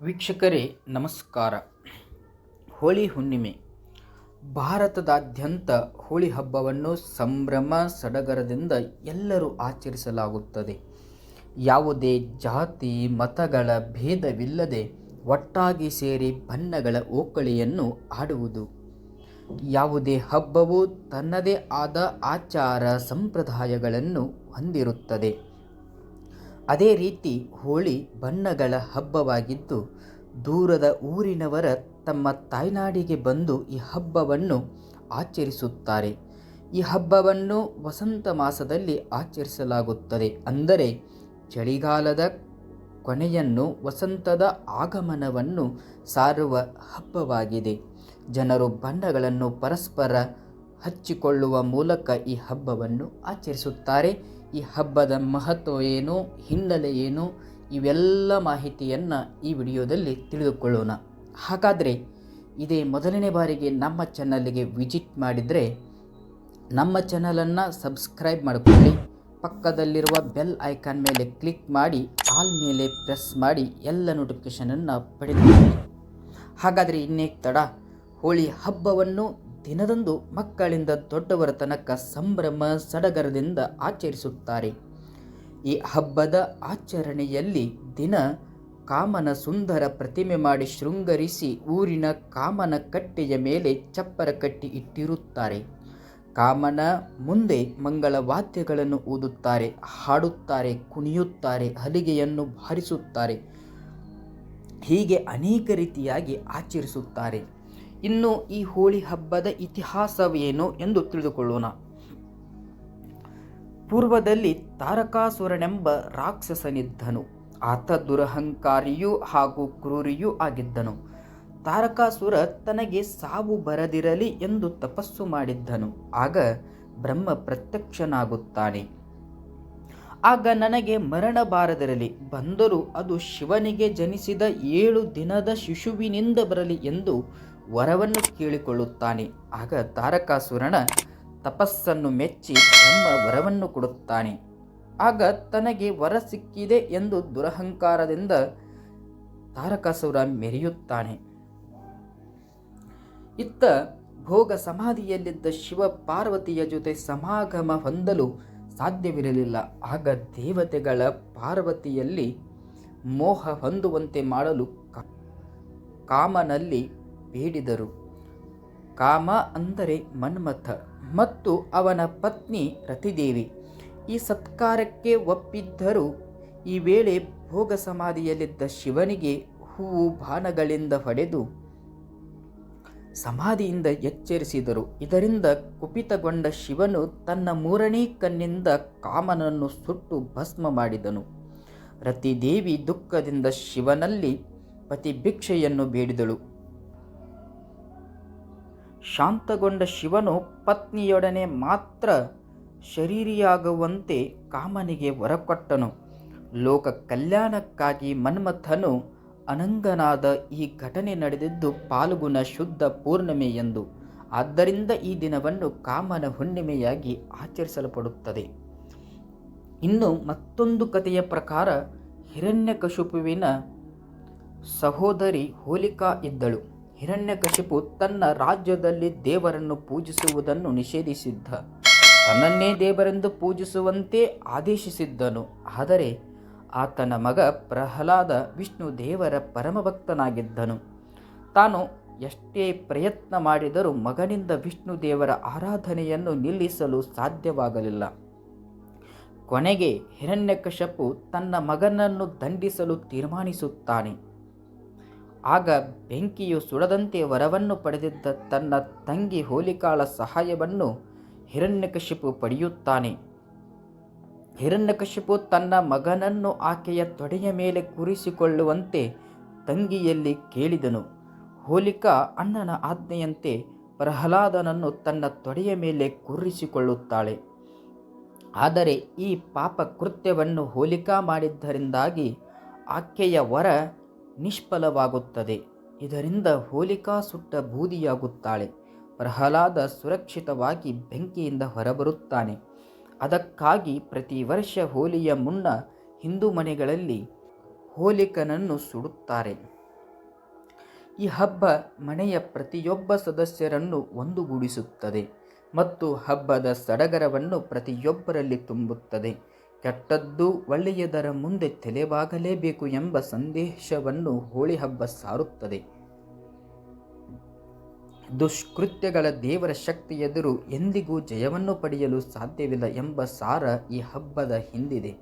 ವೀಕ್ಷಕರೇ ನಮಸ್ಕಾರ. ಹೋಳಿ ಹುಣ್ಣಿಮೆ ಭಾರತದಾದ್ಯಂತ ಹೋಳಿ ಹಬ್ಬವನ್ನು ಸಂಭ್ರಮ ಸಡಗರದಿಂದ ಎಲ್ಲರೂ ಆಚರಿಸಲಾಗುತ್ತದೆ. ಯಾವುದೇ ಜಾತಿ ಮತಗಳ ಭೇದವಿಲ್ಲದೆ ಒಟ್ಟಾಗಿ ಸೇರಿ ಬಣ್ಣಗಳ ಓಕಳಿಯನ್ನು ಆಡುವುದು. ಯಾವುದೇ ಹಬ್ಬವು ತನ್ನದೇ ಆದ ಆಚಾರ ಸಂಪ್ರದಾಯಗಳನ್ನು ಹೊಂದಿರುತ್ತದೆ. ಅದೇ ರೀತಿ ಹೋಳಿ ಬಣ್ಣಗಳ ಹಬ್ಬವಾಗಿದ್ದು, ದೂರದ ಊರಿನವರ ತಮ್ಮ ತಾಯ್ನಾಡಿಗೆ ಬಂದು ಈ ಹಬ್ಬವನ್ನು ಆಚರಿಸುತ್ತಾರೆ. ಈ ಹಬ್ಬವನ್ನು ವಸಂತ ಮಾಸದಲ್ಲಿ ಆಚರಿಸಲಾಗುತ್ತದೆ. ಅಂದರೆ ಚಳಿಗಾಲದ ಕೊನೆಯನ್ನು ವಸಂತದ ಆಗಮನವನ್ನು ಸಾರುವ ಹಬ್ಬವಾಗಿದೆ. ಜನರು ಬಣ್ಣಗಳನ್ನು ಪರಸ್ಪರ ಹಚ್ಚಿಕೊಳ್ಳುವ ಮೂಲಕ ಈ ಹಬ್ಬವನ್ನು ಆಚರಿಸುತ್ತಾರೆ. ಈ ಹಬ್ಬದ ಮಹತ್ವ ಏನು, ಹಿನ್ನೆಲೆ ಏನು, ಇವೆಲ್ಲ ಮಾಹಿತಿಯನ್ನು ಈ ವಿಡಿಯೋದಲ್ಲಿ ತಿಳಿದುಕೊಳ್ಳೋಣ. ಹಾಗಾದರೆ ಇದೇ ಮೊದಲನೇ ಬಾರಿಗೆ ನಮ್ಮ ಚಾನಲ್ಗೆ ವಿಸಿಟ್ ಮಾಡಿದರೆ ನಮ್ಮ ಚಾನಲನ್ನು ಸಬ್ಸ್ಕ್ರೈಬ್ ಮಾಡಿಕೊಳ್ಳಿ. ಪಕ್ಕದಲ್ಲಿರುವ ಬೆಲ್ ಐಕಾನ್ ಮೇಲೆ ಕ್ಲಿಕ್ ಮಾಡಿ ಆಲ್ ಮೇಲೆ ಪ್ರೆಸ್ ಮಾಡಿ ಎಲ್ಲ ನೋಟಿಫಿಕೇಷನನ್ನು ಪಡೆದುಕೊಳ್ಳಿ. ಹಾಗಾದರೆ ಇನ್ನೇಕೆ ತಡ, ಹೋಳಿ ಹಬ್ಬವನ್ನು ದಿನದಂದು ಮಕ್ಕಳಿಂದ ದೊಡ್ಡವರ ತನಕ ಸಂಭ್ರಮ ಸಡಗರದಿಂದ ಆಚರಿಸುತ್ತಾರೆ. ಈ ಹಬ್ಬದ ಆಚರಣೆಯಲ್ಲಿ ದಿನ ಕಾಮನ ಸುಂದರ ಪ್ರತಿಮೆ ಮಾಡಿ ಶೃಂಗರಿಸಿ ಊರಿನ ಕಾಮನ ಕಟ್ಟೆಯ ಮೇಲೆ ಚಪ್ಪರ ಕಟ್ಟಿ ಇಟ್ಟಿರುತ್ತಾರೆ. ಕಾಮನ ಮುಂದೆ ಮಂಗಳ ವಾದ್ಯಗಳನ್ನು ಊದುತ್ತಾರೆ, ಹಾಡುತ್ತಾರೆ, ಕುಣಿಯುತ್ತಾರೆ, ಹಲಿಗೆಯನ್ನು ಬಾರಿಸುತ್ತಾರೆ. ಹೀಗೆ ಅನೇಕ ರೀತಿಯಾಗಿ ಆಚರಿಸುತ್ತಾರೆ. ಇನ್ನು ಈ ಹೋಳಿ ಹಬ್ಬದ ಇತಿಹಾಸವೇನು ಎಂದು ತಿಳಿದುಕೊಳ್ಳೋಣ. ಪೂರ್ವದಲ್ಲಿ ತಾರಕಾಸುರನೆಂಬ ರಾಕ್ಷಸನಿದ್ದನು. ಆತ ದುರಹಂಕಾರಿಯೂ ಹಾಗೂ ಕ್ರೂರಿಯೂ ಆಗಿದ್ದನು. ತಾರಕಾಸುರ ತನಗೆ ಸಾವು ಬರದಿರಲಿ ಎಂದು ತಪಸ್ಸು ಮಾಡಿದ್ದನು. ಆಗ ಬ್ರಹ್ಮ ಪ್ರತ್ಯಕ್ಷನಾಗುತ್ತಾನೆ. ಆಗ ನನಗೆ ಮರಣ ಬಾರದಿರಲಿ, ಬಂದರೂ ಅದು ಶಿವನಿಗೆ ಜನಿಸಿದ 7 ದಿನದ ಶಿಶುವಿನಿಂದ ಬರಲಿ ಎಂದು ವರವನ್ನು ಕೇಳಿಕೊಳ್ಳುತ್ತಾನೆ. ಆಗ ತಾರಕಾಸುರನ ತಪಸ್ಸನ್ನು ಮೆಚ್ಚಿ ಬ್ರಹ್ಮ ವರವನ್ನು ಕೊಡುತ್ತಾನೆ. ಆಗ ತನಗೆ ವರ ಸಿಕ್ಕಿದೆ ಎಂದು ದುರಹಂಕಾರದಿಂದ ತಾರಕಾಸುರ ಮೆರೆಯುತ್ತಾನೆ. ಇತ್ತ ಭೋಗ ಸಮಾಧಿಯಲ್ಲಿದ್ದ ಶಿವ ಪಾರ್ವತಿಯ ಜೊತೆ ಸಮಾಗಮ ಹೊಂದಲು ಸಾಧ್ಯವಿರಲಿಲ್ಲ. ಆಗ ದೇವತೆಗಳ ಪಾರ್ವತಿಯಲ್ಲಿ ಮೋಹ ಹೊಂದುವಂತೆ ಮಾಡಲು ಕಾಮನಲ್ಲಿ ಬೇಡಿದರು. ಕಾಮ ಅಂದರೆ ಮನ್ಮಥ ಮತ್ತು ಅವನ ಪತ್ನಿ ರತಿದೇವಿ ಈ ಸತ್ಕಾರಕ್ಕೆ ಒಪ್ಪಿದ್ದರು. ಈ ವೇಳೆ ಭೋಗ ಸಮಾಧಿಯಲ್ಲಿದ್ದ ಶಿವನಿಗೆ ಹೂವು ಬಾಣಗಳಿಂದ ಹೊಡೆದು ಸಮಾಧಿಯಿಂದ ಎಚ್ಚರಿಸಿದರು. ಇದರಿಂದ ಕುಪಿತಗೊಂಡ ಶಿವನು ತನ್ನ 3ನೇ ಕಣ್ಣಿಂದ ಕಾಮನನ್ನು ಸುಟ್ಟು ಭಸ್ಮ ಮಾಡಿದನು. ರತಿದೇವಿ ದುಃಖದಿಂದ ಶಿವನಲ್ಲಿ ಪತಿಭಿಕ್ಷೆಯನ್ನು ಬೇಡಿದಳು. ಶಾಂತಗೊಂಡ ಶಿವನು ಪತ್ನಿಯೊಡನೆ ಮಾತ್ರ ಶರೀರಿಯಾಗುವಂತೆ ಕಾಮನಿಗೆ ವರಕೊಟ್ಟನು. ಲೋಕ ಕಲ್ಯಾಣಕ್ಕಾಗಿ ಮನ್ಮಥನು ಅನಂಗನಾದ. ಈ ಘಟನೆ ನಡೆದಿದ್ದು ಫಾಲ್ಗುಣ ಶುದ್ಧ ಪೂರ್ಣಿಮೆ ಎಂದು. ಆದ್ದರಿಂದ ಈ ದಿನವನ್ನು ಕಾಮನ ಹುಣ್ಣಿಮೆಯಾಗಿ ಆಚರಿಸಲ್ಪಡುತ್ತದೆ. ಇನ್ನು ಮತ್ತೊಂದು ಕಥೆಯ ಪ್ರಕಾರ ಹಿರಣ್ಯಕಶಿಪುವಿನ ಸಹೋದರಿ ಹೋಲಿಕಾ ಇದ್ದಳು. ಹಿರಣ್ಯಕಶಿಪು ತನ್ನ ರಾಜ್ಯದಲ್ಲಿ ದೇವರನ್ನು ಪೂಜಿಸುವುದನ್ನು ನಿಷೇಧಿಸಿದ್ದ. ತನ್ನನ್ನೇ ದೇವರೆಂದು ಪೂಜಿಸುವಂತೆ ಆದೇಶಿಸಿದ್ದನು. ಆದರೆ ಆತನ ಮಗ ಪ್ರಹ್ಲಾದ ವಿಷ್ಣು ದೇವರ ಪರಮಭಕ್ತನಾಗಿದ್ದನು. ತಾನು ಎಷ್ಟೇ ಪ್ರಯತ್ನ ಮಾಡಿದರೂ ಮಗನಿಂದ ವಿಷ್ಣು ದೇವರ ಆರಾಧನೆಯನ್ನು ನಿಲ್ಲಿಸಲು ಸಾಧ್ಯವಾಗಲಿಲ್ಲ. ಕೊನೆಗೆ ಹಿರಣ್ಯಕಶಿಪು ತನ್ನ ಮಗನನ್ನು ದಂಡಿಸಲು ತೀರ್ಮಾನಿಸುತ್ತಾನೆ. ಆಗ ಬೆಂಕಿಯು ಸುಡದಂತೆ ವರವನ್ನು ಪಡೆದಿದ್ದ ತನ್ನ ತಂಗಿ ಹೋಲಿಕಾಳ ಸಹಾಯವನ್ನು ಹಿರಣ್ಯಕಶಿಪು ಪಡೆಯುತ್ತಾನೆ. ಹಿರಣ್ಯಕಶಿಪು ತನ್ನ ಮಗನನ್ನು ಆಕೆಯ ತೊಡೆಯ ಮೇಲೆ ಕೂರಿಸಿಕೊಳ್ಳುವಂತೆ ತಂಗಿಯಲ್ಲಿ ಕೇಳಿದನು. ಹೋಲಿಕಾ ಅಣ್ಣನ ಆಜ್ಞೆಯಂತೆ ಪ್ರಹ್ಲಾದನನ್ನು ತನ್ನ ತೊಡೆಯ ಮೇಲೆ ಕೂರಿಸಿಕೊಳ್ಳುತ್ತಾಳೆ. ಆದರೆ ಈ ಪಾಪ ಕೃತ್ಯವನ್ನು ಹೋಲಿಕಾ ಮಾಡಿದ್ದರಿಂದಾಗಿ ಆಕೆಯ ವರ ನಿಷ್ಫಲವಾಗುತ್ತದೆ. ಇದರಿಂದ ಹೋಲಿಕಾ ಸುಟ್ಟ ಬೂದಿಯಾಗುತ್ತಾಳೆ. ಪ್ರಹ್ಲಾದ ಸುರಕ್ಷಿತವಾಗಿ ಬೆಂಕಿಯಿಂದ ಹೊರಬರುತ್ತಾನೆ. ಅದಕ್ಕಾಗಿ ಪ್ರತಿ ವರ್ಷ ಹೋಲಿಯ ಮುನ್ನ ಹಿಂದೂ ಮನೆಗಳಲ್ಲಿ ಹೋಲಿಕನನ್ನು ಸುಡುತ್ತಾರೆ. ಈ ಹಬ್ಬ ಮನೆಯ ಪ್ರತಿಯೊಬ್ಬ ಸದಸ್ಯರನ್ನು ಒಂದುಗೂಡಿಸುತ್ತದೆ ಮತ್ತು ಹಬ್ಬದ ಸಡಗರವನ್ನು ಪ್ರತಿಯೊಬ್ಬರಲ್ಲಿ ತುಂಬುತ್ತದೆ. ಕೆಟ್ಟದ್ದು ಒಳ್ಳೆಯದರ ಮುಂದೆ ತಲೆಬಾಗಲೇಬೇಕು ಎಂಬ ಸಂದೇಶವನ್ನು ಹೋಳಿ ಹಬ್ಬ ಸಾರುತ್ತದೆ. ದುಷ್ಕೃತ್ಯಗಳ ದೇವರ ಶಕ್ತಿ ಎದುರು ಎಂದಿಗೂ ಜಯವನ್ನು ಪಡೆಯಲು ಸಾಧ್ಯವಿಲ್ಲ ಎಂಬ ಸಾರ ಈ ಹಬ್ಬದ ಹಿಂದಿದೆ.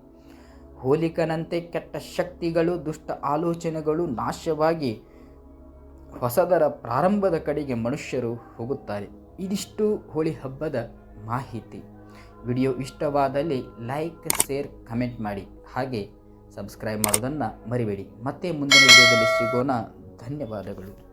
ಹೋಲಿಕನಂತೆ ಕೆಟ್ಟ ಶಕ್ತಿಗಳು, ದುಷ್ಟ ಆಲೋಚನೆಗಳು ನಾಶವಾಗಿ ಹೊಸದರ ಪ್ರಾರಂಭದ ಕಡೆಗೆ ಮನುಷ್ಯರು ಹೋಗುತ್ತಾರೆ. ಇದಿಷ್ಟು ಹೋಳಿ ಹಬ್ಬದ ಮಾಹಿತಿ. ವಿಡಿಯೋ ಇಷ್ಟವಾದಲ್ಲಿ ಲೈಕ್, ಶೇರ್, ಕಮೆಂಟ್ ಮಾಡಿ. ಹಾಗೆ ಸಬ್ಸ್ಕ್ರೈಬ್ ಮಾಡೋದನ್ನು ಮರಿಬೇಡಿ. ಮತ್ತೆ ಮುಂದಿನ ವಿಡಿಯೋದಲ್ಲಿ ಸಿಗೋಣ. ಧನ್ಯವಾದಗಳು.